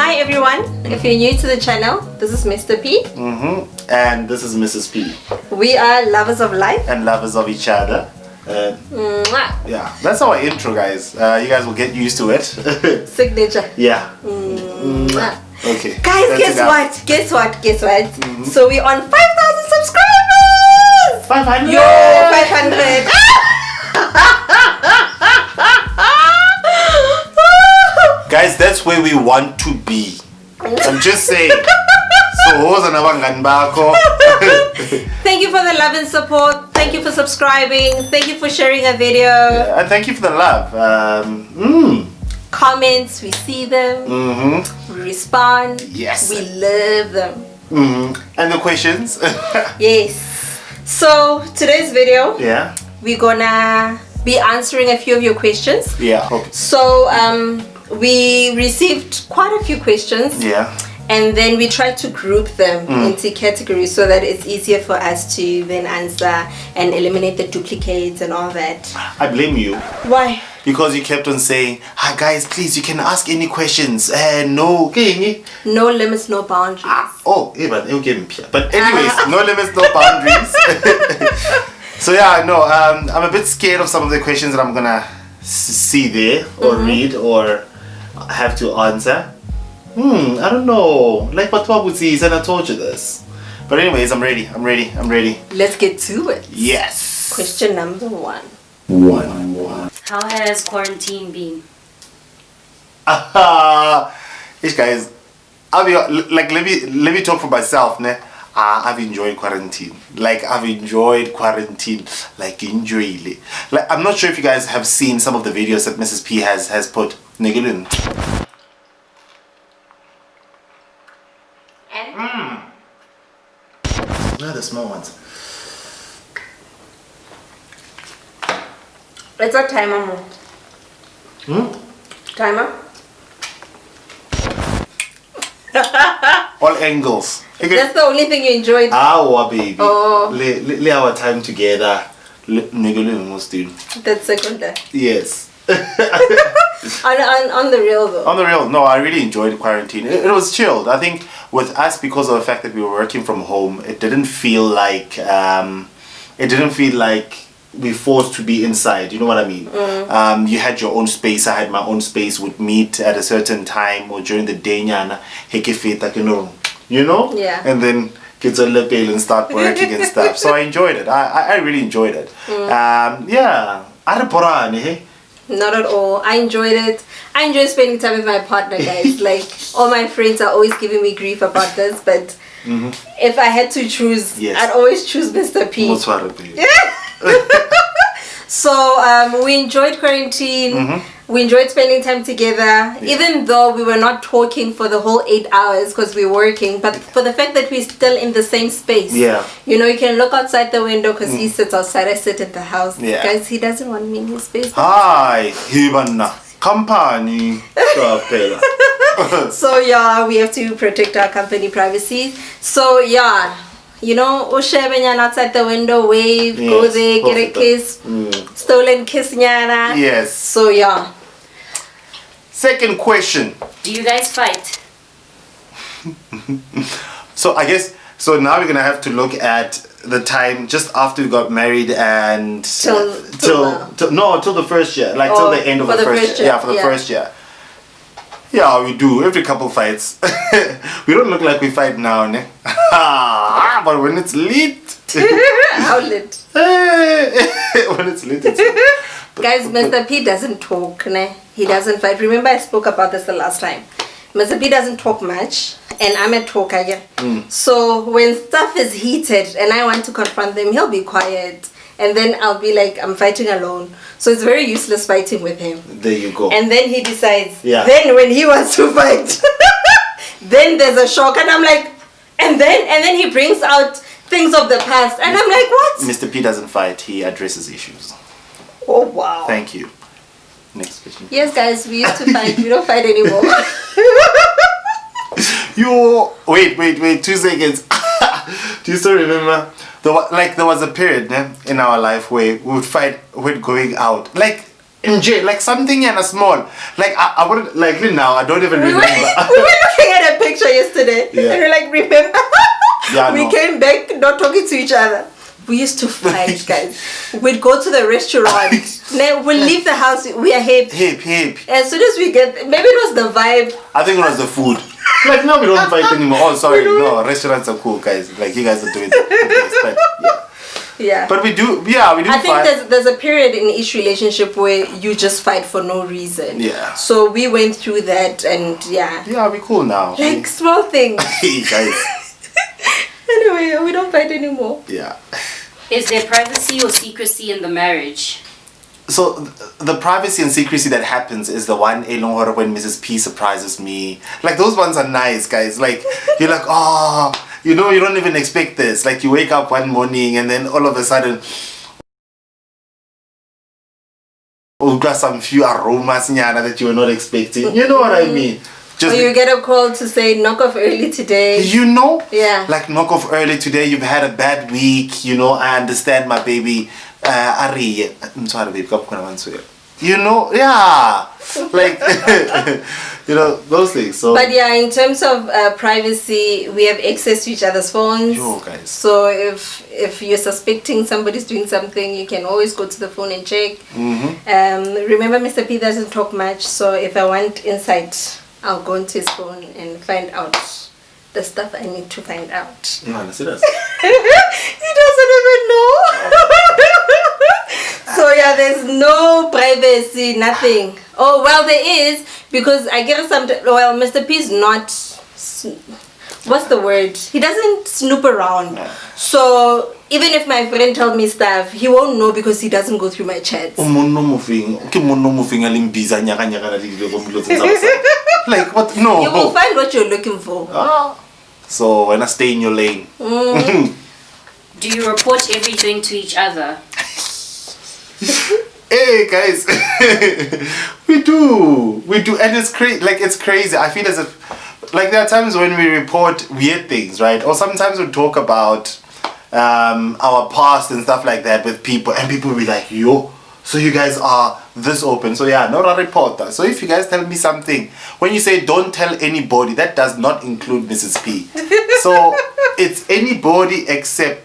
Hi everyone, if you're new to the channel, this is Mr. P. And this is Mrs. P. We are lovers of life. And lovers of each other. Yeah, that's our intro, guys. You guys will get used to it. Signature. Yeah. Okay. Guys, guess what? So we're on 5,000 subscribers! 500! Yo, 500! Guys, that's where we want to be. I'm just saying. Thank you for the love and support. Thank you for subscribing. Thank you for sharing a video. Yeah, and thank you for the love. Comments, we see them. We respond. Yes. We love them. And the questions. Yes. So today's video, Yeah. we're gonna be answering a few of your questions. Yeah. So we received quite a few questions. Yeah. And then we try to group them into categories so that it's easier for us to then answer and eliminate the duplicates and all that. I blame you. Why? Because you kept on saying, "Hi guys, please, you can ask any questions." No. No limits, no boundaries. But anyways, no limits, no boundaries. So yeah, no, I'm a bit scared of some of the questions that I'm gonna see there or read or have to answer. I don't know. Like what would see, and I told you this. But anyways, I'm ready. Let's get to it. Yes. Question number one. How has quarantine been? Ish guys, I'll be like let me talk for myself, ne? I've enjoyed quarantine. Like enjoy it. Like I'm not sure if you guys have seen some of the videos that Mrs. P has put. Negilin. No, the small ones. It's a timer mode. Timer? All angles. Okay. That's the only thing you enjoyed. Our baby. Oh. Lay our time together. That's second. Yes. On the real though. On the real, no, I really enjoyed quarantine. It was chilled. I think with us, because of the fact that we were working from home, it didn't feel like we forced to be inside. You know what I mean? You had your own space. I had my own space. Would meet at a certain time or during the day, you know. Yeah. And then kids are little and start working and stuff. So I enjoyed it. I really enjoyed it. Yeah. Not at all. I enjoyed it. I enjoy spending time with my partner, guys. Like all my friends are always giving me grief about this, but if I had to choose, yes, I'd always choose Mr. P. So we enjoyed quarantine. We enjoyed spending time together, even though we were not talking for the whole 8 hours because we were working. But for the fact that we're still in the same space, you know, you can look outside the window because he sits outside. I sit in the house. Yeah. Guys, he doesn't want me in his space. Hi, Hibanna. Company. So yeah, we have to protect our company privacy. So yeah, you know, Ushebenyan outside the window, wave, go there, get a kiss, stolen kiss nyana. Yes. So yeah. Second question. Do you guys fight? So I guess now we're gonna have to look at the time just after we got married and till the first year, like till the end of the first year. Yeah, for the first year. Yeah, we do every couple fights. We don't look like we fight now, ne? But when it's lit. How lit? When it's lit, it's lit. Guys, Mr. P doesn't talk, ne? He doesn't fight. Remember I spoke about this the last time. Mr. P doesn't talk much and I'm a talker, yeah. So when stuff is heated and I want to confront them, he'll be quiet. And then I'll be like, I'm fighting alone. So it's very useless fighting with him. There you go. And then he decides. Yeah. Then when he wants to fight, then there's a shock. And I'm like, and then he brings out things of the past. And I'm like, what? Mr. P doesn't fight. He addresses issues. Oh, wow. Thank you. Next question. Yes, guys, we used to fight. We don't fight anymore. Wait, 2 seconds. Do you still remember? There was a period in our life where we would fight when going out. Like MJ, like something and a small. Like I wouldn't like now. I don't even remember. We were looking at a picture yesterday, and we're like, remember? Yeah, we came back not talking to each other. We used to fight, guys. We'd go to the restaurant. Now we'll leave the house. We are hip. As soon as we get, maybe it was the vibe. I think it was the food. Like now we don't fight anymore. Oh, sorry. No, restaurants are cool, guys. Like you guys are doing the best. Yeah. But we do. Yeah, we do. I think there's a period in each relationship where you just fight for no reason. Yeah. So we went through that, and yeah. Yeah, we cool now. Like small things. Hey guys. Anyway, we don't fight anymore. Yeah. Is there privacy or secrecy in the marriage? So the privacy and secrecy that happens is the one when Mrs. P surprises me. Like those ones are nice, guys. Like you're like, oh, you know, you don't even expect this. Like you wake up one morning and then all of a sudden, oh, got some few aromas that you were not expecting. You know what I mean? Just or you get a call to say knock off early today. You know? Yeah. Like knock off early today, you've had a bad week, you know, I understand my baby. I'm sorry, babe. You know, yeah. Like, you know, those things. So. But yeah, in terms of privacy, we have access to each other's phones. Yo, guys. So if you're suspecting somebody's doing something, you can always go to the phone and check. Remember, Mr. P doesn't talk much, so if I want insight, I'll go into his phone and find out the stuff I need to find out. No, he does. He doesn't even know. So yeah, there's no privacy, nothing. Oh well, there is, because I get something. Well, Mr. P is not. What's the word? He doesn't snoop around. No. So even if my friend tells me stuff, he won't know because he doesn't go through my chats. Like what? No. You will find what you're looking for. So when I stay in your lane. Do you report everything to each other? Hey guys, we do, and it's crazy. Like it's crazy. I feel as if, like there are times when we report weird things, right? Or sometimes we talk about our past and stuff like that with people, and people will be like, "Yo, so you guys are this open?" So yeah, not a reporter. So if you guys tell me something, when you say don't tell anybody, that does not include Mrs. P. So it's anybody except,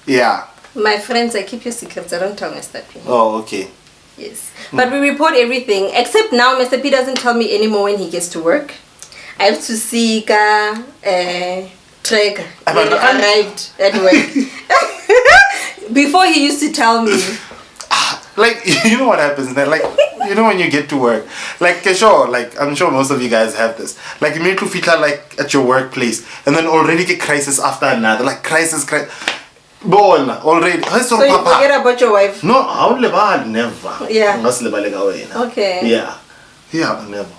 yeah. My friends, I keep your secrets. I don't tell Mr. P. Oh, okay. Yes. But we report everything. Except now, Mr. P doesn't tell me anymore when he gets to work. I have to see Treg when he arrived at work. Before he used to tell me. Like, you know what happens then? Like, you know when you get to work. Like, sure, like, I'm sure most of you guys have this. Like, you need to feel like at your workplace. And then already get crisis after another. Like, crisis. Born already. So you forget about your wife? No, I would never. Yeah. Okay. Yeah. Yeah, never.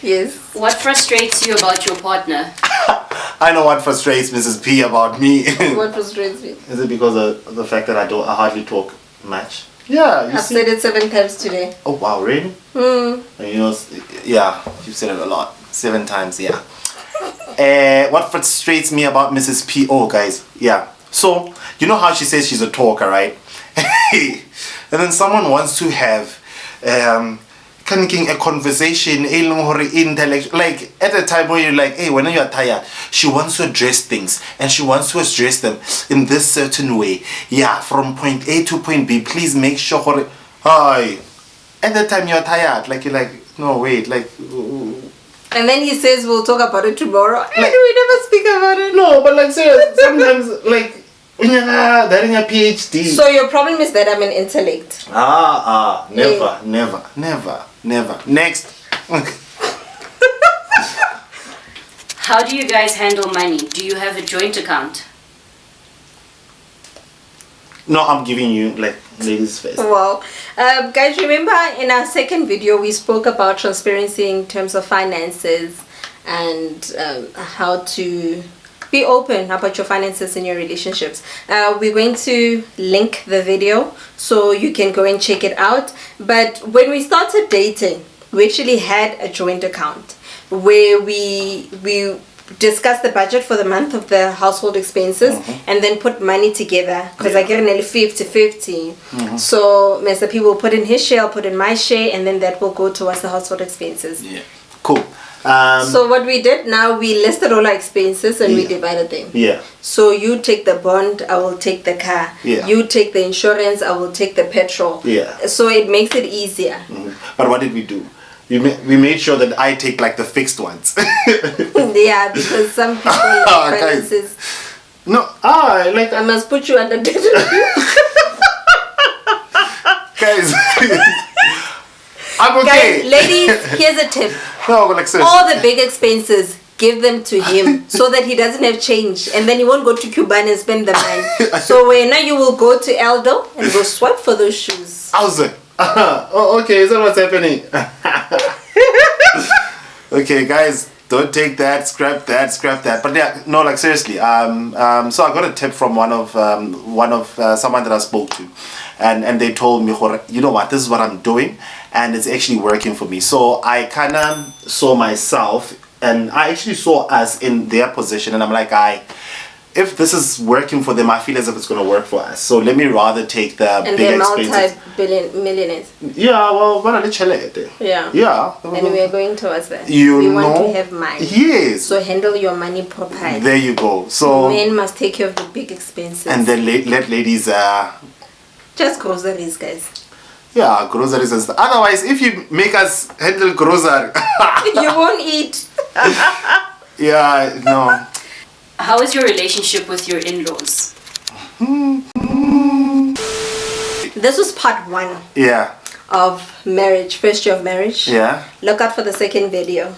Yes. What frustrates you about your partner? I know what frustrates Mrs. P about me. What frustrates me? Is it because of the fact that I hardly talk much? Yeah, I've said it 7 times today. Oh wow, really? And you know, yeah, you've said it a lot. 7 times, yeah. What frustrates me about Mrs. P? Oh, guys, yeah. So, you know how she says she's a talker, right? And then someone wants to have a conversation, like at a time where you're like, hey, when you're tired, she wants to address things, and she wants to address them in this certain way. Yeah, from point A to point B, please make sure. Hi. At the time you're tired, like you're like, no, wait, like. And then he says we'll talk about it tomorrow. Like, and we never speak about it. No, but like seriously, sometimes like that in a PhD. So your problem is that I'm an intellect. Never. Next. How do you guys handle money? Do you have a joint account? No, I'm giving you like ladies first. Wow. Guys, remember in our second video we spoke about transparency in terms of finances and how to be open about your finances in your relationships. We're going to link the video so you can go and check it out. But when we started dating, we actually had a joint account where we discuss the budget for the month of the household expenses, and then put money together, because I get nearly 50-50. So MrsP will put in his share, I'll put in my share, and then that will go towards the household expenses. Yeah. Cool. So what we did now, we listed all our expenses and we divided them. Yeah. So you take the bond, I will take the car. Yeah. You take the insurance, I will take the petrol. Yeah. So it makes it easier. But what did we do? We made sure that I take like the fixed ones. Yeah, because some people like finances. No, like I must put you under debt. Guys. I'm okay. Guys, ladies, here's a tip. No, like seriously. All the big expenses, give them to him so that he doesn't have change, and then he won't go to Cuban and spend the money. So now you will go to Aldo and go swipe for those shoes. How's it? Oh, okay. Is that what's happening? Okay, guys, don't take that. Scrap that. But yeah, no, like seriously. So I got a tip from one of someone that I spoke to, and they told me, you know what, this is what I'm doing, and it's actually working for me. So I kind of saw myself, and I actually saw us in their position, and I'm like, if this is working for them, I feel as if it's going to work for us. So let me rather take the big expenses. And they're millionaires. Yeah, well, let's chill it. Yeah. Yeah. And we are going towards that. We want to have money. Yes. So handle your money properly. There you go. So men must take care of the big expenses. And then let ladies just groceries, guys. Yeah, groceries and stuff. Otherwise, if you make us handle grocery, you won't eat. Yeah, no. How is your relationship with your in-laws? This was part 1. Yeah. Of marriage, first year of marriage. Yeah. Look out for the second video.